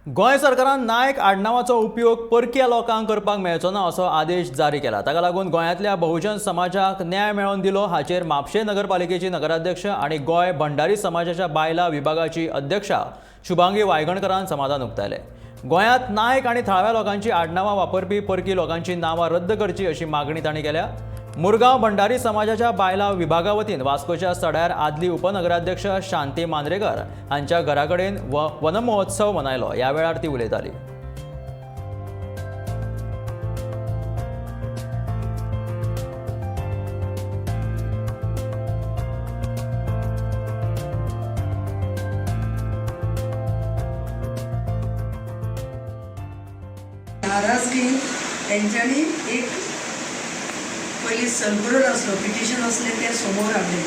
गोंय सरकारान नायक आडनावाचो उपयोग परक्या लोकांक करपाक मेळचो ना असो आदेश जारी केला। ताका लागून गोंयांतल्या बहुजन समाजाक न्याय मेळोवन दिलो। हाचेर म्हापशें नगरपालिकेची नगराध्यक्ष आनी गोंय भंडारी समाजाच्या बायला विभागाची अध्यक्षा शुभांगी वायगणकरान समाधान उक्तायलें। गोंयांत नायक आनी थळाव्या लोकांची आडनावां वापरपी परकी लोकांची नांवां रद्द करची अशी मागणी तांणी केल्या। मुरगांव भंडारी समाजाच्या बायला विभागा वतीन वास्कोच्या सड्यार आदली उपनगराध्यक्ष शांती मांद्रेकर हांच्या घरा कडेन वन महोत्सव मनयलो। ह्या वेळार ती उलयताली। नाराजगी त्यांच्यानी एक पहिली सर्क्युलर असलो पिटिशन असले ते समोर हाडले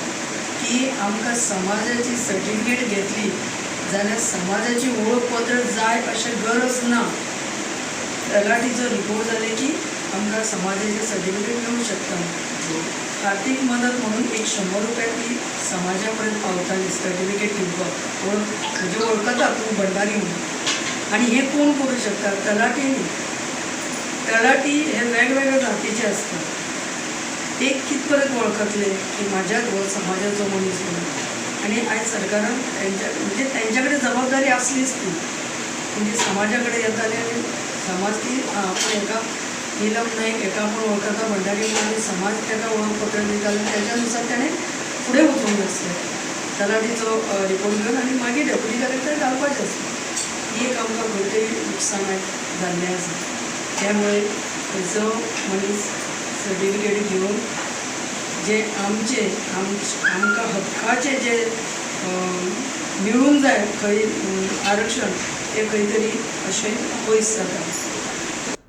की आमकां समाजाची सर्टिफिकेट घेतली जाल्यार समाजाची ओळखपत्र जाय अशें गरज ना। तलाटीचो रिपोर्ट जाले की आमकां समाजाची सर्टिफिकेट मेळूंक शकता। आर्थीक मदत म्हणून एक 100 रुपया ती समाजा पर्यंत पावताली सर्टिफिकेट दिवपाक। म्हणजे वळखता तूं भंडारी म्हणून। आणि हे कोण करूं शकता? तलाटीनी। तलाटी हे वेगवेगळ्या जातीचे असतात। ते कितपर्यंत वळखतले की म्हाज्याच हो समाजाचो मनीस म्हणून। आणि आयज सरकारान त्यांच्या कडेन जबाबदारी असलीच ती म्हणजे समाजा कडेन येताले आनी समाज ती आपण एका नीलम नायक एका आपण वळखता भंडारी म्हणून आनी समाज ताका वळखपत्र दिताले त्याच्यानुसार ताणें फुडें वचूंक आसलें तलाटीचो रिपोर्ट घेवन आनी मागीर डेप्युटी कलेक्टर घालपाचें आसलें। ही एक आमकां खंय तरी नुकसान जाल्लें आसा। त्यामुळे खंयचो मनीस सर्टिफिकेट घेवन जे आमकां हक्काचे जे मिळूंक जाय खंय आरक्षण ते खंय तरी अशें पयस जाता।